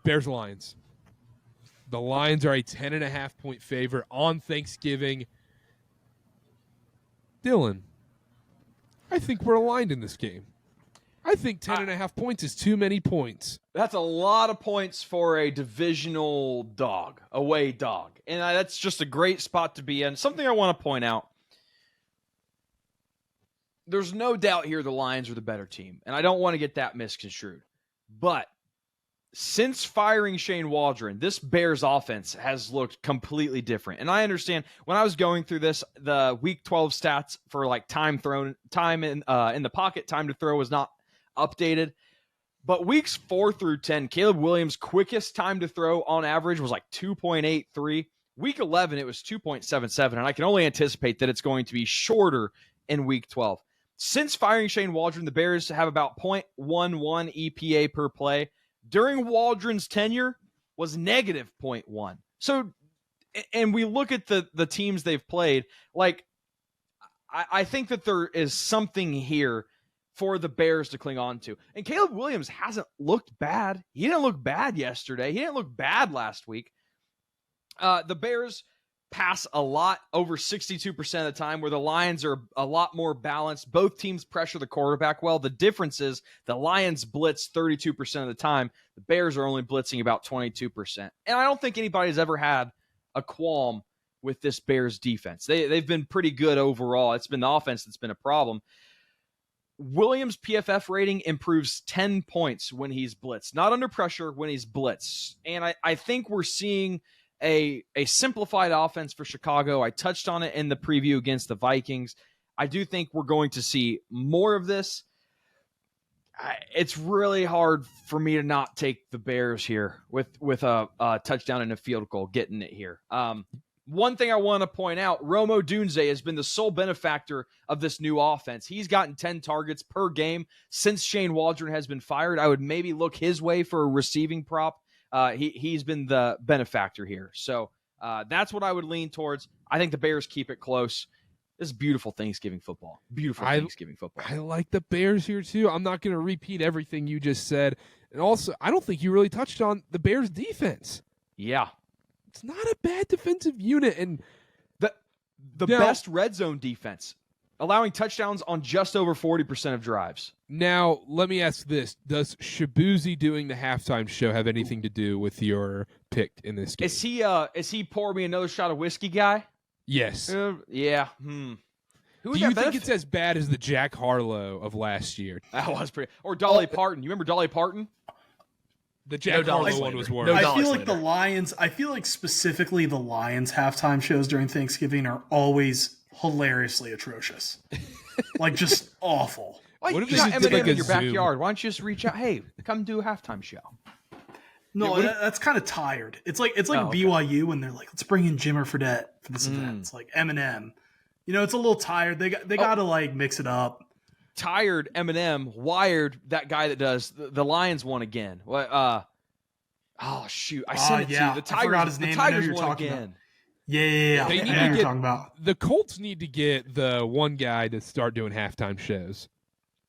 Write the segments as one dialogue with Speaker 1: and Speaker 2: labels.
Speaker 1: Bears Lions. The Lions are a 10.5-point favorite on Thanksgiving. Dylan, I think we're aligned in this game. I think 10.5 points is too many points.
Speaker 2: That's a lot of points for a divisional dog, away dog. And that's just a great spot to be in. Something I want to point out. There's no doubt here the Lions are the better team, and I don't want to get that misconstrued. But since firing Shane Waldron, this Bears offense has looked completely different. And I understand when I was going through this, the Week 12 stats for like time in the pocket, time to throw was not updated. But weeks 4 through 10, Caleb Williams' quickest time to throw on average was like 2.83. Week 11, it was 2.77, and I can only anticipate that it's going to be shorter in Week 12. Since firing Shane Waldron, the Bears have about 0.11 EPA per play. During Waldron's tenure was negative 0.1. So, and we look at the teams they've played, like, I think that there is something here for the Bears to cling on to. And Caleb Williams hasn't looked bad. He didn't look bad yesterday. He didn't look bad last week. The Bears pass a lot, over 62% of the time, where the Lions are a lot more balanced. Both teams pressure the quarterback well. The difference is the Lions blitz 32% of the time. The Bears are only blitzing about 22%. And I don't think anybody's ever had a qualm with this Bears defense. They've been pretty good overall. It's been the offense that's been a problem. Williams' PFF rating improves 10 points when he's blitzed. Not under pressure, when he's blitzed. And I think we're seeing a simplified offense for Chicago. I touched on it in the preview against the Vikings. I do think we're going to see more of this. It's really hard for me to not take the Bears here with a touchdown and a field goal, getting it here. One thing I want to point out, Rome Odunze has been the sole benefactor of this new offense. He's gotten 10 targets per game since Shane Waldron has been fired. I would maybe look his way for a receiving prop. He's been the benefactor here. So that's what I would lean towards. I think the Bears keep it close. This is beautiful Thanksgiving football. Beautiful Thanksgiving football.
Speaker 1: I like the Bears here too. I'm not going to repeat everything you just said. And also, I don't think you really touched on the Bears defense.
Speaker 2: Yeah.
Speaker 1: It's not a bad defensive unit. And
Speaker 2: the best red zone defense, allowing touchdowns on just over 40% of drives.
Speaker 1: Now, let me ask this. Does Shabuzi doing the halftime show have anything to do with your pick in this game?
Speaker 2: Is he pour me another shot of whiskey guy?
Speaker 1: Yes.
Speaker 2: Yeah.
Speaker 1: Do you think it's as bad as the Jack Harlow of last year?
Speaker 2: That was pretty. Or Dolly Parton. You remember Dolly Parton?
Speaker 1: The Jack Harlow one was worse.
Speaker 3: I feel like the Lions, specifically the Lions halftime shows during Thanksgiving are always hilariously atrocious. Like, just awful.
Speaker 2: What if you got Eminem in your backyard? Why don't you just reach out? Hey, come do a halftime show.
Speaker 3: No, that's kind of tired. It's like BYU when they're like, let's bring in Jimmer Fredette for this event. It's like Eminem. You know, it's a little tired. They got to like mix it up.
Speaker 2: Tired Eminem, Wired, that guy that does the Lions one again. What? Oh shoot! I sent it to you. The Tigers, I forgot his name. The Tigers won again.
Speaker 3: About. Yeah.
Speaker 1: They need to get, the Colts need to get the one guy to start doing halftime shows.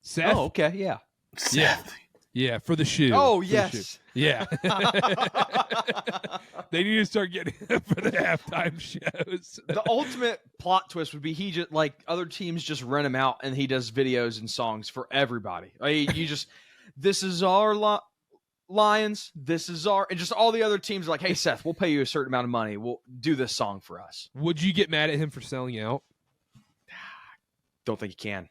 Speaker 1: Seth?
Speaker 2: Oh, okay, yeah.
Speaker 3: Seth.
Speaker 1: Yeah, for the shoe.
Speaker 2: Oh, yes.
Speaker 1: Yeah. They need to start getting him for the halftime shows.
Speaker 2: The ultimate plot twist would be he just, like, other teams just rent him out and he does videos and songs for everybody. You just, this is our Lions, this is our, and just all the other teams are like, hey, Seth, we'll pay you a certain amount of money. We'll do this song for us.
Speaker 1: Would you get mad at him for selling out?
Speaker 2: Don't think you can.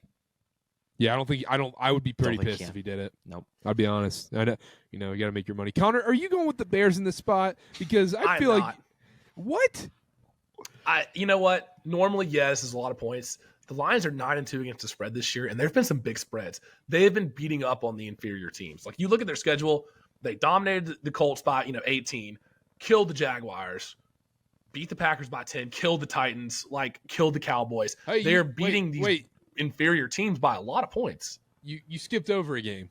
Speaker 1: Yeah, I would be pretty pissed if he did it.
Speaker 2: Nope.
Speaker 1: I'll be honest. I know, you got to make your money. Connor, are you going with the Bears in this spot? Because I feel like, what?
Speaker 4: You know what? Normally, this is a lot of points. The Lions are 9-2 against the spread this year, and there have been some big spreads. They have been beating up on the inferior teams. Like, you look at their schedule, they dominated the Colts by 18, killed the Jaguars, beat the Packers by 10, killed the Titans, killed the Cowboys.
Speaker 1: Hey,
Speaker 4: they are beating these inferior teams by a lot of points.
Speaker 1: You skipped over a game.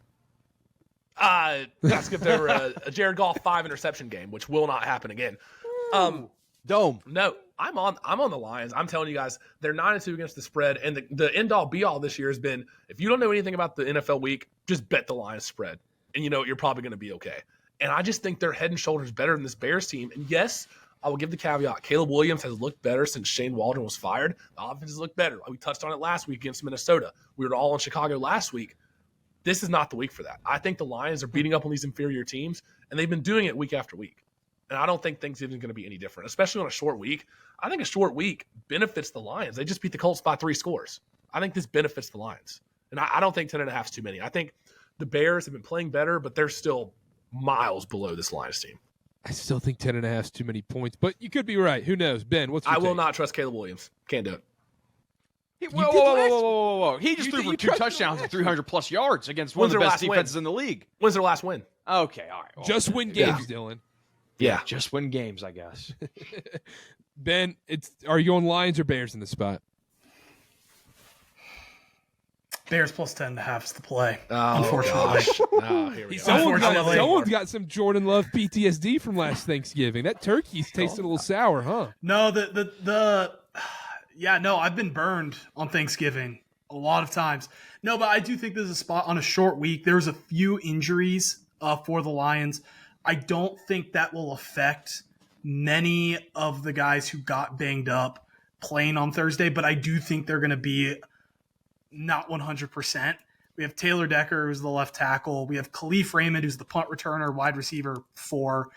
Speaker 4: I skipped over a Jared Goff 5 interception game, which will not happen again.
Speaker 2: Dome.
Speaker 4: No, I'm on the Lions. I'm telling you guys, they're 9-2 against the spread, and the end all be all this year has been, if you don't know anything about the NFL week, just bet the Lions spread, and you're probably going to be okay. And I just think they're head and shoulders better than this Bears team. And yes, I will give the caveat. Caleb Williams has looked better since Shane Waldron was fired. The offense has looked better. We touched on it last week against Minnesota. We were all in Chicago last week. This is not the week for that. I think the Lions are beating up on these inferior teams, and they've been doing it week after week. And I don't think Thanksgiving is going to be any different, especially on a short week. I think a short week benefits the Lions. They just beat the Colts by 3 scores. I think this benefits the Lions. And I don't think 10.5 is too many. I think the Bears have been playing better, but they're still miles below this Lions team.
Speaker 1: I still think 10.5 is too many points, but you could be right. Who knows? Ben, what's your
Speaker 4: I will
Speaker 1: take?
Speaker 4: not trust Caleb Williams. Can't do it.
Speaker 2: Whoa. He just threw for 2 touchdowns and 300-plus yards against one of the best defenses in the league.
Speaker 4: When's their last win?
Speaker 2: Okay, all right. Well,
Speaker 1: just win games, Dylan.
Speaker 4: Yeah.
Speaker 2: Just win games, I guess.
Speaker 1: Ben, are you going Lions or Bears in this spot?
Speaker 3: Bears plus 10.5 is the play.
Speaker 4: Oh,
Speaker 3: unfortunately.
Speaker 4: Oh, here we go.
Speaker 1: Someone's got some Jordan Love PTSD from last Thanksgiving. That turkey's tasted a little sour, huh?
Speaker 3: No, I've been burned on Thanksgiving a lot of times. No, but I do think there's a spot on a short week. There's a few injuries for the Lions. I don't think that will affect many of the guys who got banged up playing on Thursday, but I do think they're going to be not 100%. We have Taylor Decker, who's the left tackle. We have Khalif Raymond, who's the punt returner, wide receiver 4.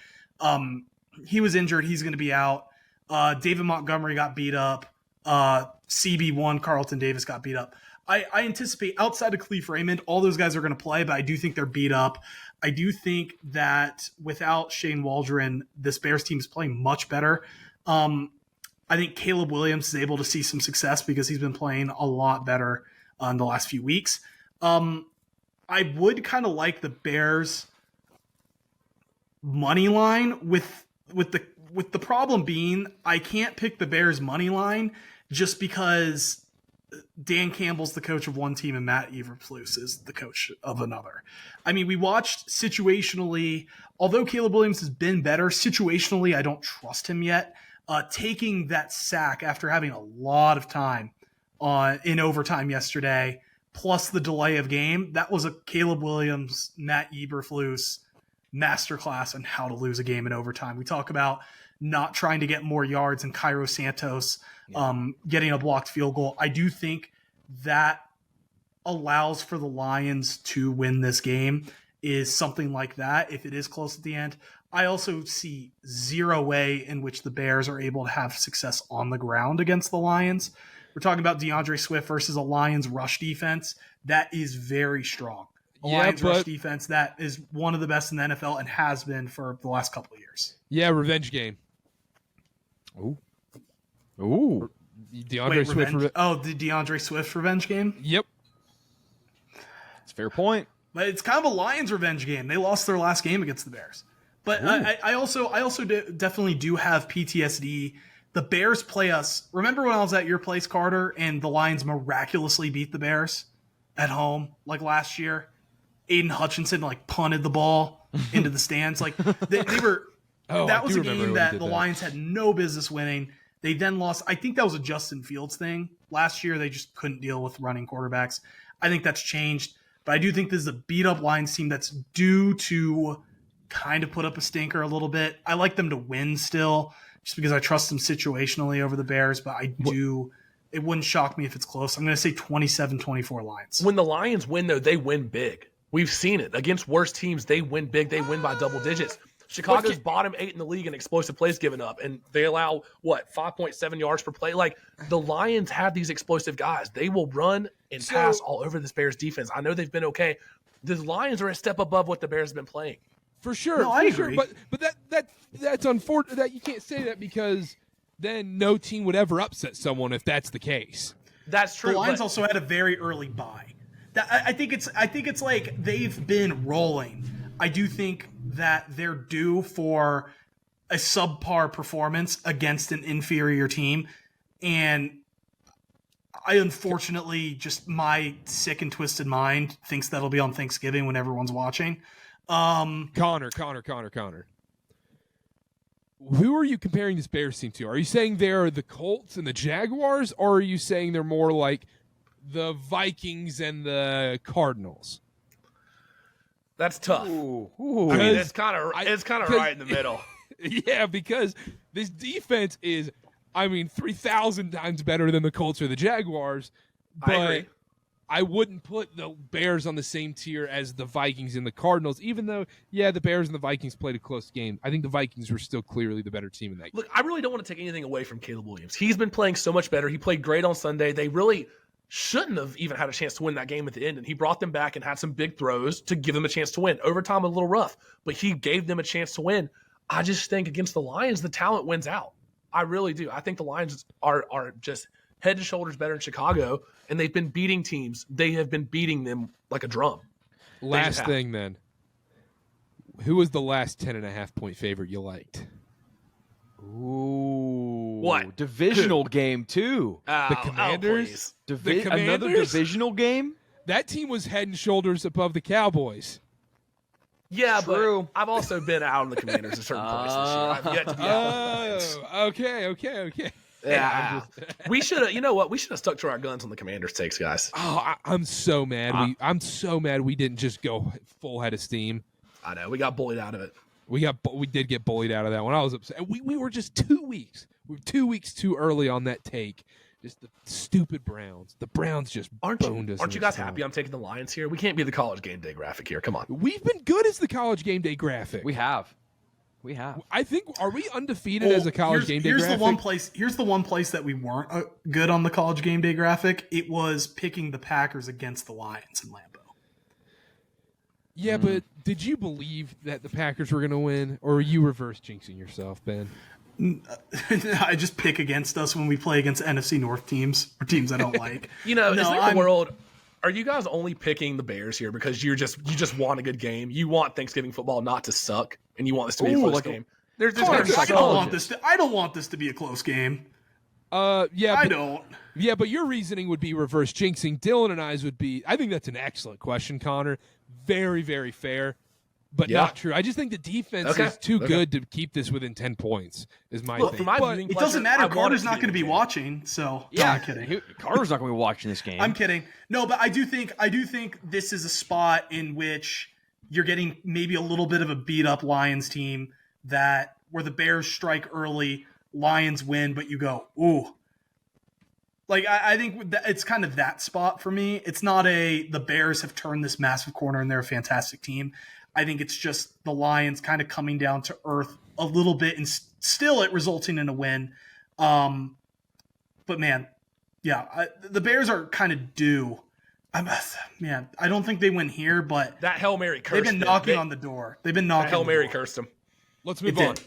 Speaker 3: He was injured. He's going to be out. David Montgomery got beat up. CB1, Carlton Davis got beat up. I anticipate outside of Khalif Raymond, all those guys are going to play, but I do think they're beat up. I do think that without Shane Waldron, this Bears team is playing much better. I think Caleb Williams is able to see some success because he's been playing a lot better in the last few weeks. I would kind of like the Bears money line with the problem being I can't pick the Bears money line just because Dan Campbell's the coach of one team and Matt Eberflus is the coach of another. I mean, we watched situationally, although Caleb Williams has been better, situationally I don't trust him yet. Taking that sack after having a lot of time in overtime yesterday, plus the delay of game, that was a Caleb Williams, Matt Eberflus masterclass on how to lose a game in overtime. We talk about not trying to get more yards and Cairo Santos getting a blocked field goal. I do think that allows for the Lions to win this game is something like that if it is close at the end. I also see zero way in which the Bears are able to have success on the ground against the Lions. We're talking about DeAndre Swift versus a Lions rush defense. That is very strong. Lions rush defense that is one of the best in the NFL and has been for the last couple of years.
Speaker 1: Yeah, revenge game.
Speaker 2: Ooh.
Speaker 1: DeAndre Swift.
Speaker 3: The DeAndre Swift revenge game?
Speaker 1: Yep.
Speaker 2: It's a fair point.
Speaker 3: But it's kind of a Lions revenge game. They lost their last game against the Bears. But I also definitely do have PTSD. The Bears play us. Remember when I was at your place, Karter, and the Lions miraculously beat the Bears at home like last year? Aiden Hutchinson punted the ball into the stands. They were. That was a game that the Lions had no business winning. They then lost. I think that was a Justin Fields thing. Last year, they just couldn't deal with running quarterbacks. I think that's changed. But I do think this is a beat-up Lions team that's due to kind of put up a stinker a little bit. I like them to win still just because I trust them situationally over the Bears. But it wouldn't shock me if it's close. I'm going to say 27-24 Lions.
Speaker 4: When the Lions win, though, they win big. We've seen it. Against worse teams, they win big. They win by double digits. Chicago's bottom 8 in the league in explosive plays given up, and they allow, 5.7 yards per play? The Lions have these explosive guys. They will run and pass all over this Bears defense. I know they've been okay. The Lions are a step above what the Bears have been playing.
Speaker 1: For sure.
Speaker 3: No, I agree.
Speaker 1: Sure. But that's unfortunate that you can't say that because then no team would ever upset someone if that's the case.
Speaker 4: That's true.
Speaker 3: The Lions also had a very early bye. I think it's like they've been rolling. I do think that they're due for a subpar performance against an inferior team. And I unfortunately, just my sick and twisted mind thinks that'll be on Thanksgiving when everyone's watching.
Speaker 1: Connor. Who are you comparing this Bears team to? Are you saying they're the Colts and the Jaguars, or are you saying they're more like the Vikings and the Cardinals?
Speaker 4: That's tough.
Speaker 2: Ooh.
Speaker 4: I mean,
Speaker 1: Because
Speaker 4: it's kind of
Speaker 1: because-
Speaker 4: right in the middle.
Speaker 1: Yeah, because this defense is, 3,000 times better than the Colts or the Jaguars. But
Speaker 4: I agree.
Speaker 1: I wouldn't put the Bears on the same tier as the Vikings and the Cardinals, even though, yeah, the Bears and the Vikings played a close game. I think the Vikings were still clearly the better team in that game.
Speaker 4: Look, I really don't want to take anything away from Caleb Williams. He's been playing so much better. He played great on Sunday. They really shouldn't have even had a chance to win that game at the end, and he brought them back and had some big throws to give them a chance to win. Overtime a little rough, but he gave them a chance to win. I just think against the Lions, the talent wins out. I really do. I think the Lions are just head and shoulders better in Chicago, and they've been beating teams. They have been beating them like a drum.
Speaker 1: Last thing, then. Who was the last 10.5-point favorite you liked?
Speaker 2: Ooh.
Speaker 4: What?
Speaker 2: Divisional game, too.
Speaker 1: The Commanders?
Speaker 4: Please.
Speaker 1: The
Speaker 2: Another
Speaker 1: Commanders?
Speaker 2: divisional game?
Speaker 1: That team was head and shoulders above the Cowboys.
Speaker 4: Yeah,
Speaker 2: True.
Speaker 4: but I've also been out on the Commanders at certain points this year. I've yet to be out on the Lions.
Speaker 1: Okay.
Speaker 4: Yeah, we should have. You know what? We should have stuck to our guns on the Commanders' takes, guys.
Speaker 1: I'm so mad. I'm so mad we didn't just go full head of steam.
Speaker 4: I know we got bullied out of it.
Speaker 1: We did get bullied out of that one. I was upset. We were just 2 weeks. We were 2 weeks too early on that take. Just the stupid Browns. The Browns just boned us.
Speaker 4: Aren't you guys happy I'm taking the Lions here? We can't be the college game day graphic here. Come on.
Speaker 1: We've been good as the college game day graphic.
Speaker 2: We have.
Speaker 1: I think, are we undefeated as a college game day
Speaker 3: here's
Speaker 1: graphic?
Speaker 3: Here's the one place that we weren't good on the college game day graphic. It was picking the Packers against the Lions in Lambeau.
Speaker 1: Yeah, but did you believe that the Packers were going to win, or are you reverse jinxing yourself, Ben?
Speaker 3: I just pick against us when we play against NFC North teams or teams I don't like.
Speaker 4: Is there a world? Are you guys only picking the Bears here because you just want a good game? You want Thanksgiving football not to suck, and you want this to be a close game. There's
Speaker 3: I don't want this to be a close game.
Speaker 1: Yeah,
Speaker 3: I don't.
Speaker 1: Yeah, but your reasoning would be reverse jinxing. Dylan and I's would be. I think that's an excellent question, Connor. Very, very fair, but not true. I just think the defense is too good to keep this within 10 points. Is my thing.
Speaker 4: For my
Speaker 1: But
Speaker 4: viewing
Speaker 3: It
Speaker 4: pleasure,
Speaker 3: doesn't matter.
Speaker 4: I want
Speaker 3: Carter's
Speaker 4: it
Speaker 3: not going to be
Speaker 4: a game.
Speaker 3: watching, so
Speaker 2: Yeah,
Speaker 3: I'm kidding.
Speaker 2: Carter's not going to be watching this game.
Speaker 3: I'm kidding. No, but I do think this is a spot in which you're getting maybe a little bit of a beat up Lions team where the Bears strike early, Lions win, but you go, ooh. Like, I think it's kind of that spot for me. It's not the Bears have turned this massive corner and they're a fantastic team. I think it's just the Lions kind of coming down to earth a little bit and still it resulting in a win. But man, yeah, the Bears are kind of due. I don't think they win here, but
Speaker 4: That Hail Mary cursed
Speaker 3: they've been
Speaker 4: them.
Speaker 3: knocking on the door. They've been knocking
Speaker 4: That Hail
Speaker 3: on the
Speaker 4: Mary
Speaker 3: door.
Speaker 4: cursed them.
Speaker 1: let's move
Speaker 3: It
Speaker 1: on.
Speaker 3: did.